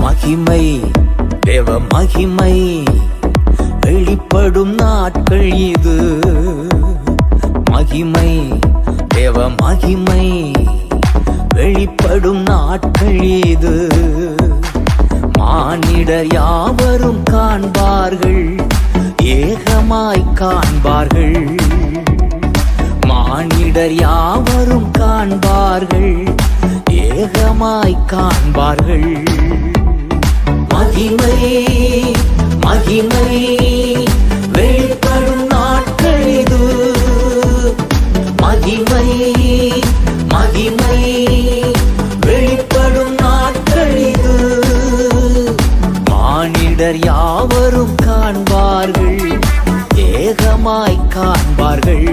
மகிமை தேவ மகிமை வெளிப்படும் நாட்கள் இது. மகிமை தேவ மகிமை வெளிப்படும் நாட்கள் இது. மானிடர் யாவரும் காண்பார்கள், ஏகமாய் காண்பார்கள். மானிடர் யாவரும் காண்பார்கள், ஏகமாய் காண்பார்கள். மகிமை மகிமை வெளிப்படும் நாட்கள் இது. மகிமை மகிமை வெளிப்படும் நாட்கள் இது. மானிடர் யாவரும் காண்பார்கள், ஏகமாய் காண்பார்கள்.